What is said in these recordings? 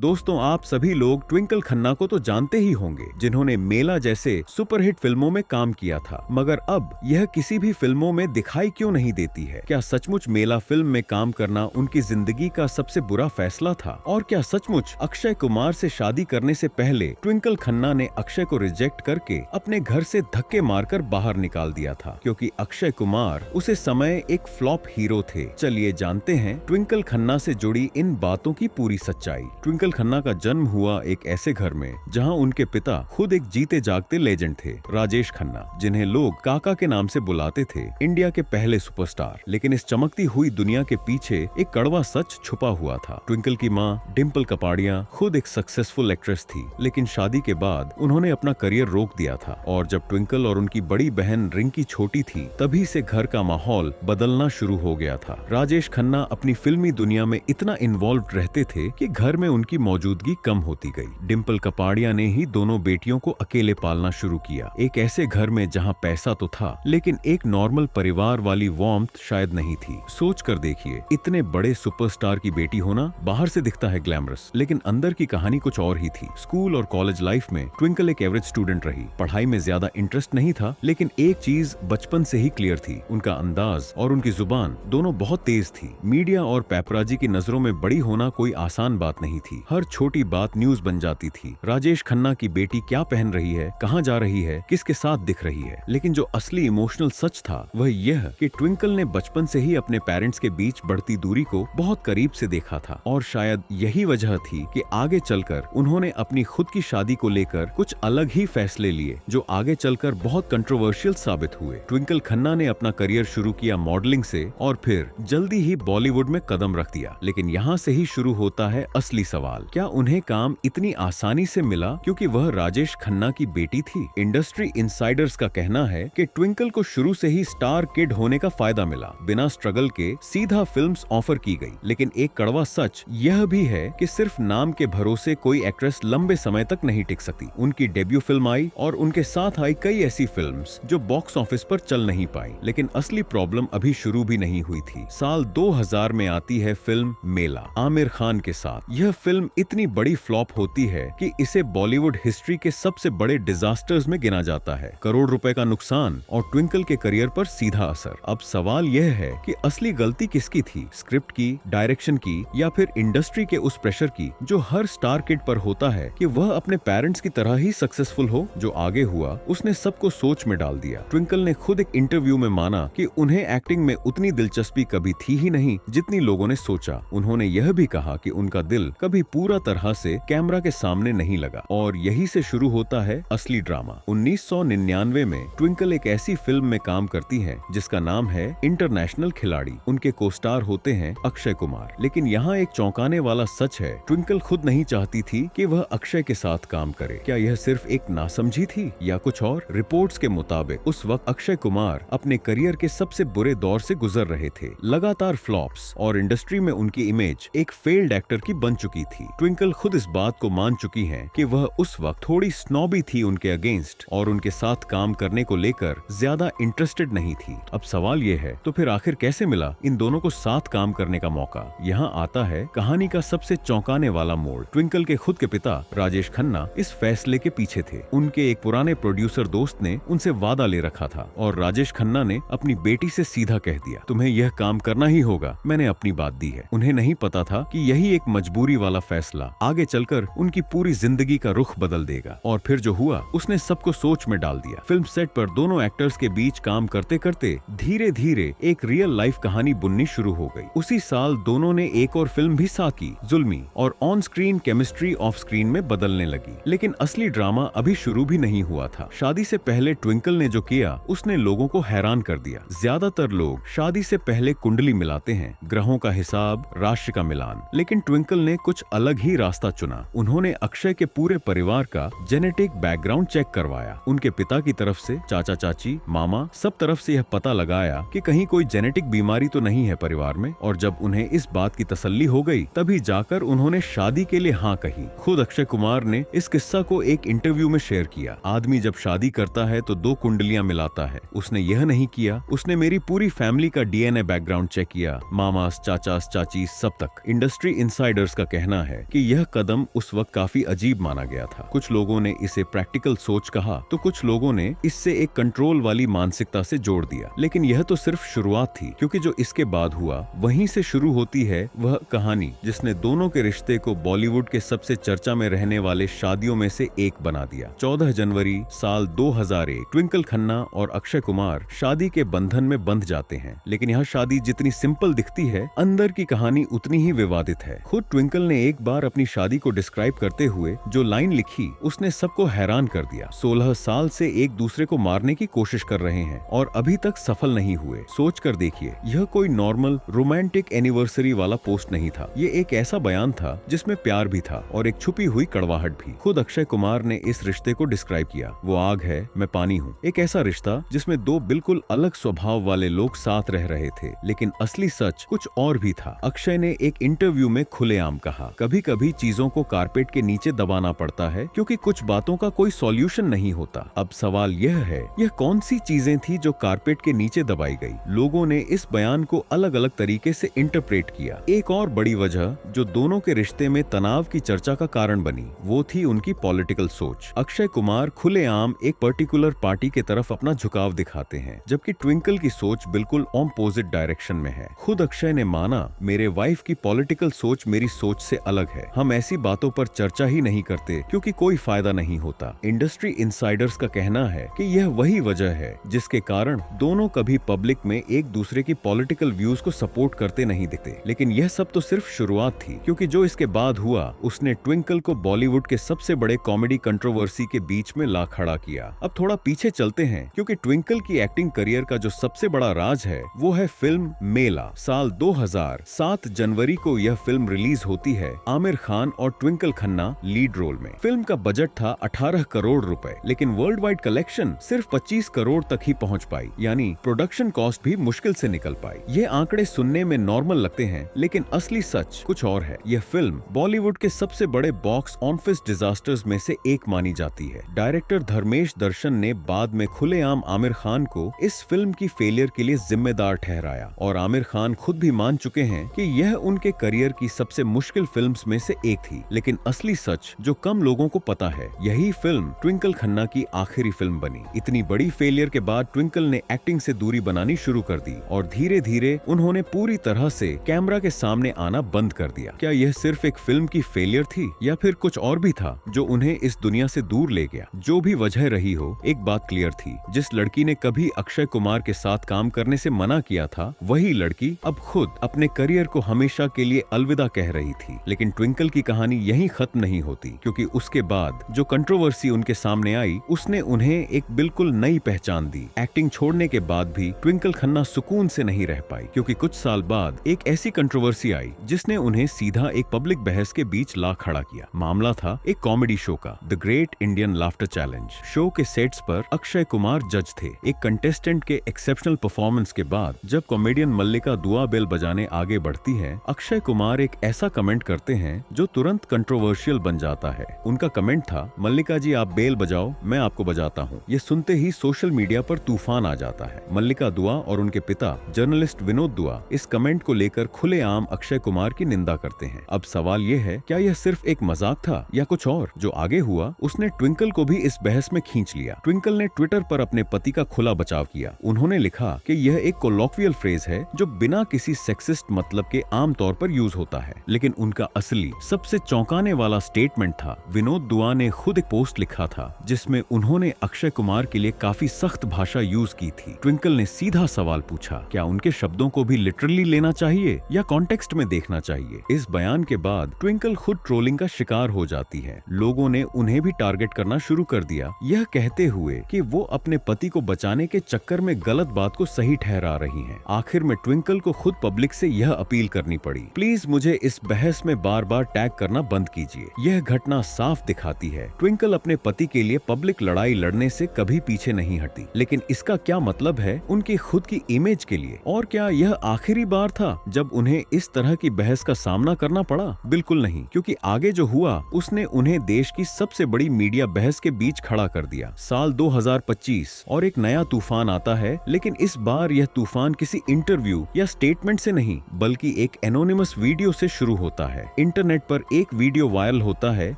दोस्तों, आप सभी लोग ट्विंकल खन्ना को तो जानते ही होंगे, जिन्होंने मेला जैसे सुपरहिट फिल्मों में काम किया था। मगर अब यह किसी भी फिल्मों में दिखाई क्यों नहीं देती है? क्या सचमुच मेला फिल्म में काम करना उनकी जिंदगी का सबसे बुरा फैसला था? और क्या सचमुच अक्षय कुमार से शादी करने से पहले ट्विंकल खन्ना ने अक्षय को रिजेक्ट करके अपने घर से धक्के मारकर बाहर निकाल दिया था, क्योंकि अक्षय कुमार उसे समय एक फ्लॉप हीरो थे? चलिए जानते हैं ट्विंकल खन्ना से जुड़ी इन बातों की पूरी सच्चाई। ट्विंकल खन्ना का जन्म हुआ एक ऐसे घर में जहां उनके पिता खुद एक जीते जागते लेजेंड थे, राजेश खन्ना, जिन्हें लोग काका के नाम से बुलाते थे, इंडिया के पहले सुपरस्टार। लेकिन इस चमकती हुई दुनिया के पीछे एक कड़वा सच छुपा हुआ था। ट्विंकल की मां डिम्पल कपाड़िया खुद एक सक्सेसफुल एक्ट्रेस थी, लेकिन शादी के बाद उन्होंने अपना करियर रोक दिया था। और जब ट्विंकल और उनकी बड़ी बहन रिंकी छोटी थी, तभी से घर का माहौल बदलना शुरू हो गया था। राजेश खन्ना अपनी फिल्मी दुनिया में इतना इन्वॉल्व रहते थे कि घर में उनकी मौजूदगी कम होती गई। डिम्पल कपाड़िया ने ही दोनों बेटियों को अकेले पालना शुरू किया, एक ऐसे घर में जहां पैसा तो था, लेकिन एक नॉर्मल परिवार वाली वार्मथ शायद नहीं थी। सोच कर देखिए, इतने बड़े सुपरस्टार की बेटी होना बाहर से दिखता है ग्लैमरस, लेकिन अंदर की कहानी कुछ और ही थी। स्कूल और कॉलेज लाइफ में ट्विंकल एक एवरेज स्टूडेंट रही, पढ़ाई में ज्यादा इंटरेस्ट नहीं था, लेकिन एक चीज बचपन से ही क्लियर थी, उनका अंदाज और उनकी जुबान दोनों बहुत तेज थी। मीडिया और पैपराजी की नजरों में बड़ी होना कोई आसान बात नहीं थी। हर छोटी बात न्यूज बन जाती थी। राजेश खन्ना की बेटी क्या पहन रही है, कहाँ जा रही है, किसके साथ दिख रही है। लेकिन जो असली इमोशनल सच था वह यह कि ट्विंकल ने बचपन से ही अपने पेरेंट्स के बीच बढ़ती दूरी को बहुत करीब से देखा था, और शायद यही वजह थी कि आगे चलकर उन्होंने अपनी खुद की शादी को लेकर कुछ अलग ही फैसले लिए, जो आगे चलकर बहुत कंट्रोवर्शियल साबित हुए। ट्विंकल खन्ना ने अपना करियर शुरू किया मॉडलिंग से और फिर जल्दी ही बॉलीवुड में कदम रख दिया। लेकिन यहाँ से ही शुरू होता है असली सवाल, क्या उन्हें काम इतनी आसानी से मिला क्योंकि वह राजेश खन्ना की बेटी थी? इंडस्ट्री इनसाइडर्स का कहना है कि ट्विंकल को शुरू से ही स्टार किड होने का फायदा मिला, बिना स्ट्रगल के सीधा फिल्म्स ऑफर की गई। लेकिन एक कड़वा सच यह भी है कि सिर्फ नाम के भरोसे कोई एक्ट्रेस लंबे समय तक नहीं टिक सकती। उनकी डेब्यू फिल्म आई और उनके साथ आई कई ऐसी फिल्म्स जो बॉक्स ऑफिस पर चल नहीं पाई। लेकिन असली प्रॉब्लम अभी शुरू भी नहीं हुई थी। साल 2000 में आती है फिल्म मेला आमिर खान के साथ। यह फिल्म इतनी बड़ी फ्लॉप होती है कि इसे बॉलीवुड हिस्ट्री के सबसे बड़े डिजास्टर्स में गिना जाता है। करोड़ रुपए का नुकसान और ट्विंकल के करियर पर सीधा असर। अब सवाल यह है कि असली गलती किसकी थी, स्क्रिप्ट की, डायरेक्शन की, या फिर इंडस्ट्री के उस प्रेशर की जो हर स्टार किड पर होता है कि वह अपने पेरेंट्स की तरह ही सक्सेसफुल हो। जो आगे हुआ उसने सबको सोच में डाल दिया। ट्विंकल ने खुद एक इंटरव्यू में माना कि उन्हें एक्टिंग में उतनी दिलचस्पी कभी थी ही नहीं जितनी लोगों ने सोचा। उन्होंने यह भी कहा कि उनका दिल कभी पूरा तरह से कैमरा के सामने नहीं लगा, और यही से शुरू होता है असली ड्रामा। 1999 में ट्विंकल एक ऐसी फिल्म में काम करती है जिसका नाम है इंटरनेशनल खिलाड़ी। उनके को स्टार होते हैं अक्षय कुमार। लेकिन यहाँ एक चौंकाने वाला सच है, ट्विंकल खुद नहीं चाहती थी कि वह अक्षय के साथ काम करे। क्या यह सिर्फ एक नासमझी थी या कुछ और? रिपोर्ट्स के मुताबिक उस वक्त अक्षय कुमार अपने करियर के सबसे बुरे दौर से गुजर रहे थे। लगातार फ्लॉप्स और इंडस्ट्री में उनकी इमेज एक फेल्ड एक्टर की बन चुकी थी। ट्विंकल खुद इस बात को मान चुकी हैं कि वह उस वक्त थोड़ी स्नॉबी थी उनके अगेंस्ट और उनके साथ काम करने को लेकर ज्यादा इंटरेस्टेड नहीं थी। अब सवाल यह है, तो फिर आखिर कैसे मिला इन दोनों को साथ काम करने का मौका? यहाँ आता है कहानी का सबसे चौंकाने वाला मोड़। ट्विंकल के खुद के पिता राजेश खन्ना इस फैसले के पीछे थे। उनके एक पुराने प्रोड्यूसर दोस्त ने उनसे वादा ले रखा था और राजेश खन्ना ने अपनी बेटी से सीधा कह दिया, तुम्हें यह काम करना ही होगा, मैंने अपनी बात दी है। उन्हें नहीं पता था कि यही एक मजबूरी वाला फैसला आगे चलकर उनकी पूरी जिंदगी का रुख बदल देगा। और फिर जो हुआ उसने सबको सोच में डाल दिया। फिल्म सेट पर दोनों एक्टर्स के बीच काम करते करते धीरे धीरे एक रियल लाइफ कहानी बुननी शुरू हो गई। उसी साल दोनों ने एक और फिल्म भी साथ की, जुल्मी, और on screen chemistry of screen में बदलने लगी। लेकिन असली ड्रामा अभी शुरू भी नहीं हुआ था। शादी से पहले ट्विंकल ने जो किया उसने लोगों को हैरान कर दिया। ज्यादातर लोग शादी से पहले कुंडली मिलाते हैं, ग्रहों का हिसाब, राशि का मिलान। लेकिन ट्विंकल ने कुछ अलग ही रास्ता चुना। उन्होंने अक्षय के पूरे परिवार का जेनेटिक बैकग्राउंड चेक करवाया। उनके पिता की तरफ से चाचा चाची, मामा, सब तरफ से यह पता लगाया कि कहीं कोई जेनेटिक बीमारी तो नहीं है परिवार में। और जब उन्हें इस बात की तसल्ली हो गई तभी जाकर उन्होंने शादी के लिए हाँ कही। खुद अक्षय कुमार ने इस किस्सा को एक इंटरव्यू में शेयर किया। आदमी जब शादी करता है तो 2 कुंडलियां मिलाता है। उसने यह नहीं किया, उसने मेरी पूरी फैमिली का DNA बैकग्राउंड चेक किया, मामास, चाचास, चाची, सब तक। इंडस्ट्री इनसाइडर्स का कहना है है कि यह कदम उस वक्त काफी अजीब माना गया था। कुछ लोगों ने इसे प्रैक्टिकल सोच कहा तो कुछ लोगों ने इससे एक कंट्रोल वाली मानसिकता से जोड़ दिया। लेकिन यह तो सिर्फ शुरुआत थी, क्योंकि जो इसके बाद हुआ वहीं से शुरू होती है वह कहानी जिसने दोनों के रिश्ते को बॉलीवुड के सबसे चर्चा में रहने वाले शादियों में से एक बना दिया। 14 जनवरी साल 2001 ट्विंकल खन्ना और अक्षय कुमार शादी के बंधन में बंध जाते हैं। लेकिन यह शादी जितनी सिंपल दिखती है, अंदर की कहानी उतनी ही विवादित है। खुद ट्विंकल ने एक बार अपनी शादी को डिस्क्राइब करते हुए जो लाइन लिखी, उसने सबको हैरान कर दिया। 16 साल से एक दूसरे को मारने की कोशिश कर रहे हैं और अभी तक सफल नहीं हुए। सोच कर देखिए, यह कोई नॉर्मल रोमांटिक एनिवर्सरी वाला पोस्ट नहीं था। ये एक ऐसा बयान था जिसमें प्यार भी था और एक छुपी हुई कड़वाहट भी। खुद अक्षय कुमार ने इस रिश्ते को डिस्क्राइब किया, वो आग है, मैं पानी हूँ। एक ऐसा रिश्ता जिसमें दो बिल्कुल अलग स्वभाव वाले लोग साथ रह रहे थे, लेकिन असली सच कुछ और भी था। अक्षय ने एक इंटरव्यू में खुलेआम कहा, कभी कभी चीजों को कारपेट के नीचे दबाना पड़ता है क्योंकि कुछ बातों का कोई सॉल्यूशन नहीं होता। अब सवाल यह है, यह कौन सी चीजें थी जो कारपेट के नीचे दबाई गई? लोगों ने इस बयान को अलग अलग तरीके से इंटरप्रेट किया। एक और बड़ी वजह जो दोनों के रिश्ते में तनाव की चर्चा का कारण बनी, वो थी उनकी पॉलिटिकल सोच। अक्षय कुमार खुलेआम एक पर्टिकुलर पार्टी के तरफ अपना झुकाव दिखाते हैं, जबकि ट्विंकल की सोच बिल्कुल ऑपोजिट डायरेक्शन में है। खुद अक्षय ने माना, मेरे वाइफ की पॉलिटिकल सोच मेरी सोच से अलग है। हम ऐसी बातों पर चर्चा ही नहीं करते क्योंकि कोई फायदा नहीं होता। इंडस्ट्री इनसाइडर्स का कहना है कि यह वही वजह है जिसके कारण दोनों कभी पब्लिक में एक दूसरे की पॉलिटिकल व्यूज को सपोर्ट करते नहीं दिखते। लेकिन यह सब तो सिर्फ शुरुआत थी, क्योंकि जो इसके बाद हुआ उसने ट्विंकल को बॉलीवुड के सबसे बड़े कॉमेडी कंट्रोवर्सी के बीच में ला खड़ा किया। अब थोड़ा पीछे चलते हैं, क्योंकि ट्विंकल की एक्टिंग करियर का जो सबसे बड़ा राज है वो है फिल्म मेला। साल 2000 7 जनवरी को यह फिल्म रिलीज होती है आमिर खान और ट्विंकल खन्ना लीड रोल में। फिल्म का बजट था 18 करोड़ रुपए, लेकिन वर्ल्ड वाइड कलेक्शन सिर्फ 25 करोड़ तक ही पहुंच पाई, यानी प्रोडक्शन कॉस्ट भी मुश्किल से निकल पाई। ये आंकड़े सुनने में नॉर्मल लगते हैं, लेकिन असली सच कुछ और है। यह फिल्म बॉलीवुड के सबसे बड़े बॉक्स ऑफिस डिजास्टर्स में से एक मानी जाती है। डायरेक्टर धर्मेश दर्शन ने बाद में खुलेआम आमिर खान को इस फिल्म की फेलियर के लिए जिम्मेदार ठहराया, और आमिर खान खुद भी मान चुके हैं कि यह उनके करियर की सबसे मुश्किल फिल्म्स में से एक थी। लेकिन असली सच जो कम लोगों को पता है, यही फिल्म ट्विंकल खन्ना की आखिरी फिल्म बनी। इतनी बड़ी फेलियर के बाद ट्विंकल ने एक्टिंग से दूरी बनानी शुरू कर दी और धीरे धीरे उन्होंने पूरी तरह से कैमरा के सामने आना बंद कर दिया। क्या यह सिर्फ एक फिल्म की फेलियर थी या फिर कुछ और भी था जो उन्हें इस दुनिया से दूर ले गया? जो भी वजह रही हो, एक बात क्लियर थी, जिस लड़की ने कभी अक्षय कुमार के साथ काम करने से मना किया था, वही लड़की अब खुद अपने करियर को हमेशा के लिए अलविदा कह रही थी। लेकिन ट्विंकल की कहानी यहीं खत्म नहीं होती, क्योंकि उसके बाद जो कंट्रोवर्सी उनके सामने आई, उसने उन्हें एक बिल्कुल नई पहचान दी। एक्टिंग छोड़ने के बाद भी ट्विंकल खन्ना सुकून से नहीं रह पाई, क्योंकि कुछ साल बाद एक ऐसी कंट्रोवर्सी आई जिसने उन्हें सीधा एक पब्लिक बहस के बीच ला खड़ा किया। मामला था एक कॉमेडी शो का, the great Indian laughter challenge. Show के सेट्स पर अक्षय कुमार जज थे। एक कंटेस्टेंट के एक्सेप्शनल परफॉर्मेंस के बाद जब कॉमेडियन मल्लिका दुआ बेल बजाने आगे बढ़ती है, अक्षय कुमार एक ऐसा कमेंट करते हैं जो तुरंत कंट्रोवर्शियल बन जाता है। उनका कमेंट था, मल्लिका जी आप बेल बजाओ, मैं आपको बजाता हूँ। ये सुनते ही सोशल मीडिया पर तूफान आ जाता है। मल्लिका दुआ और उनके पिता जर्नलिस्ट विनोद दुआ इस कमेंट को लेकर खुलेआम अक्षय कुमार की निंदा करते हैं। अब सवाल ये है, क्या यह सिर्फ एक मजाक था या कुछ और? जो आगे हुआ उसने ट्विंकल को भी इस बहस में खींच लिया। ट्विंकल ने ट्विटर पर अपने पति का खुला बचाव किया। उन्होंने लिखा कि यह एक कोलॉक्वियल फ्रेज है जो बिना किसी सेक्सिस्ट मतलब के आम तौर पर यूज होता है। लेकिन उनका असली सबसे चौंकाने वाला स्टेटमेंट था, विनोद दुआ ने खुद एक पोस्ट लिखा था जिसमें उन्होंने अक्षय कुमार के लिए काफी सख्त भाषा यूज की थी। ट्विंकल ने सीधा सवाल पूछा, क्या उनके शब्दों को भी लिटरली लेना चाहिए या कॉन्टेक्स्ट में देखना चाहिए? इस बयान के बाद ट्विंकल खुद ट्रोलिंग का शिकार हो जाती है। लोगों ने उन्हें भी टारगेट करना शुरू कर दिया, यह कहते हुए कि वो अपने पति को बचाने के चक्कर में गलत बात को सही ठहरा रही हैं। आखिर में ट्विंकल को खुद पब्लिक से यह अपील करनी पड़ी, प्लीज मुझे इस बहस में बार बार टैग करना बंद कीजिए। यह घटना साफ दिखाती है ट्विंकल अपने पति के लिए पब्लिक लड़ाई लड़ने से कभी पीछे नहीं हटी। लेकिन इसका क्या मतलब है उनकी खुद की इमेज के लिए? और क्या यह आखिरी बार था जब उन्हें इस तरह की बहस का सामना करना पड़ा? बिल्कुल नहीं, क्योंकि आगे जो हुआ उसने उन्हें देश की सबसे बड़ी मीडिया बहस के बीच खड़ा कर दिया। साल 2025 और एक नया तूफान आता है, लेकिन इस बार यह तूफान किसी इंटरव्यू या स्टेटमेंट से नहीं बल्कि एक एनोनिमस वीडियो से शुरू होता है। इंटरनेट पर एक वीडियो वायरल होता है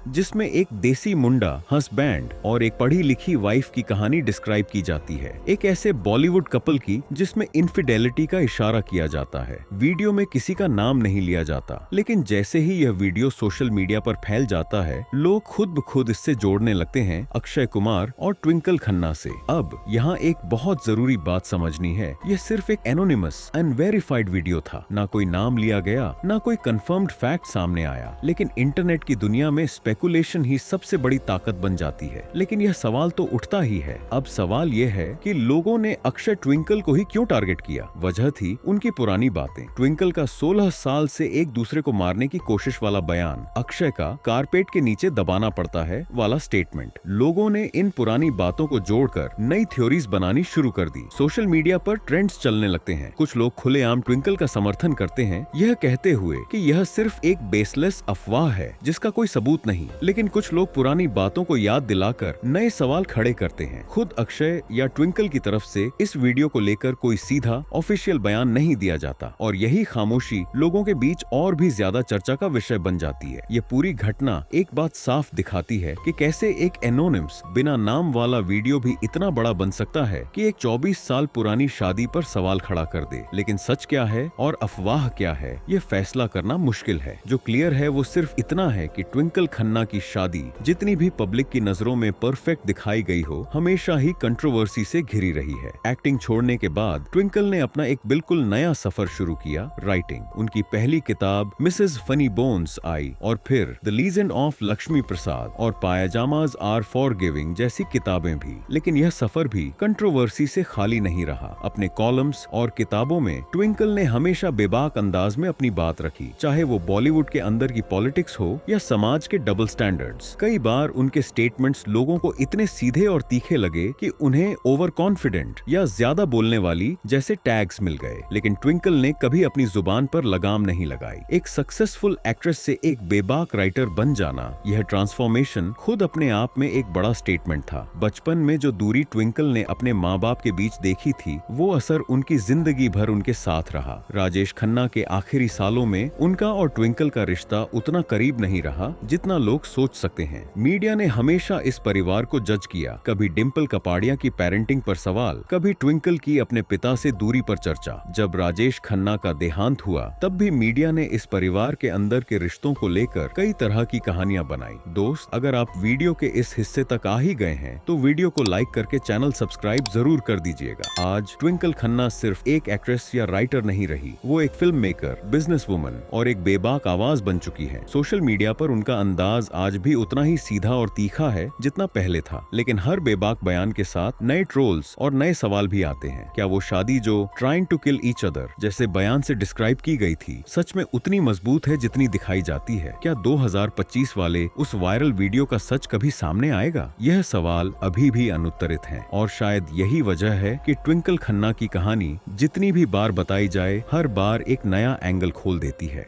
जिसमें एक देसी मुंडा, हस्बैंड और एक पढ़ी लिखी वाइफ की कहानी डिस्क्राइब की जाती है, एक ऐसे बॉलीवुड कपल की जिसमें इनफिडेलिटी का इशारा किया जाता है। वीडियो में किसी का नाम नहीं लिया जाता, लेकिन जैसे ही यह वीडियो सोशल मीडिया पर फैल जाता है, लोग खुद ब खुद इससे जोड़ने लगते हैं अक्षय कुमार और ट्विंकल खन्ना से। अब यहाँ एक बहुत जरूरी बात समझनी है, यह सिर्फ एक एनोनिमस अनवेरिफाइड वीडियो था। ना कोई नाम लिया गया, ना कोई कंफर्म्ड फैक्ट सामने आया, लेकिन इंटरनेट की दुनिया में स्पेकुलेशन ही सबसे बड़ी ताकत बन जाती है। लेकिन यह सवाल तो उठता ही है। अब सवाल यह है कि लोगों ने अक्षय ट्विंकल को ही क्यों टारगेट किया? वजह थी उनकी पुरानी बातें। ट्विंकल का 16 साल से एक दूसरे को मारने की कोशिश वाला बयान, अक्षय का कारपेट के नीचे दबाना पड़ता है वाला स्टेटमेंट। लोगों ने इन पुरानी बातों को जोड़कर नई थ्योरीज बनानी शुरू कर दी। सोशल मीडिया पर ट्रेंड्स चलने लगते हैं। कुछ लोग खुलेआम ट्विंकल का समर्थन करते हैं, यह कहते हुए कि यह सिर्फ एक बेसलेस अफवाह है जिसका कोई सबूत नहीं। लेकिन कुछ लोग पुरानी बातों को याद दिलाकर नए सवाल खड़े करते हैं। खुद अक्षय या ट्विंकल की तरफ से इस वीडियो को लेकर कोई सीधा ऑफिशियल बयान नहीं दिया जाता और यही खामोशी लोगों के बीच और भी ज्यादा चर्चा का विषय बन जाती है। ये पूरी घटना एक बात साफ दिखाती है कि कैसे एक एनोनिम्स बिना नाम वाला वीडियो भी इतना बड़ा बन सकता है कि एक 24 साल पुरानी शादी पर सवाल खड़ा कर दे। लेकिन सच क्या है और अफवाह क्या है, ये फैसला करना मुश्किल है। जो क्लियर है वो सिर्फ इतना है कि ट्विंकल खन्ना की शादी जितनी भी पब्लिक की नजरों में परफेक्ट दिखाई गई हो, हमेशा ही कंट्रोवर्सी से घिरी रही है। एक्टिंग छोड़ने के बाद ट्विंकल ने अपना एक बिल्कुल नया सफर शुरू किया, राइटिंग। उनकी पहली किताब मिसेस फनी बोन्स आई और फिर द लीजेंड ऑफ लक्ष्मी प्रसाद और पायजामाज आर फॉरगिविंग जैसी किताबें भी। लेकिन यह सफर भी कंट्रोवर्सी से खाली नहीं रहा। अपने कॉलम्स और किताबों में ट्विंकल ने हमेशा बेबाक अंदाज में अपनी बात रखी, चाहे वो बॉलीवुड के अंदर की पॉलिटिक्स हो या समाज के डबल स्टैंडर्ड्स। कई बार उनके स्टेटमेंट्स लोगों को इतने सीधे और तीखे लगे कि उन्हें ओवर कॉन्फिडेंट या ज्यादा बोलने वाली जैसे टैग्स मिल गए। लेकिन ट्विंकल ने कभी अपनी जुबान पर लगाम नहीं लगाई। एक सक्सेसफुल एक्ट्रेस से एक बेबाक राइटर बन जाना, यह ट्रांसफॉर्मेशन खुद अपने आप में एक बड़ा स्टेटमेंट था। बचपन में जो दूरी ट्विंकल ने अपने माँ बाप के बीच देखी थी, वो असर उनकी जिंदगी भर उनके साथ रहा। राजेश खन्ना के आखिरी सालों में उनका और ट्विंकल का रिश्ता उतना करीब नहीं रहा जितना लोग सोच सकते हैं। मीडिया ने हमेशा इस परिवार को जज किया, कभी डिम्पल कपाड़िया की पेरेंटिंग पर सवाल, कभी ट्विंकल की अपने पिता से दूरी पर चर्चा। जब राजेश खन्ना का देहांत हुआ, तब भी मीडिया ने इस परिवार के अंदर के रिश्तों को लेकर कई तरह की कहानियां बनाई। दोस्त, अगर आप वीडियो के इस हिस्से तक आ ही गए हैं तो वीडियो को लाइक करके चैनल सब्सक्राइब जरूर कर दीजिएगा। आज ट्विंकल खन्ना सिर्फ एक एक्ट्रेस या राइटर नहीं रही, वो एक फिल्म मेकर, बिजनेस वुमन और एक बेबाक आवाज बन चुकी है। सोशल मीडिया पर उनका अंदाज आज भी उतना ही सीधा और तीखा है जितना पहले था। लेकिन हर बेबाक बयान के साथ नए ट्रोल्स और नए सवाल भी आते हैं। क्या वो शादी जो trying to kill each other जैसे बयान से डिस्क्राइब की गई थी, सच में उतनी मजबूत है जितनी दिखाई जाती है? क्या 2025 वाले उस वायरल वीडियो का सच कभी सामने आएगा? यह सवाल अभी भी अनुत्तरित हैं और शायद यही वजह है कि ट्विंकल खन्ना की कहानी जितनी भी बार बताई जाए, हर बार एक नया एंगल खोल देती है।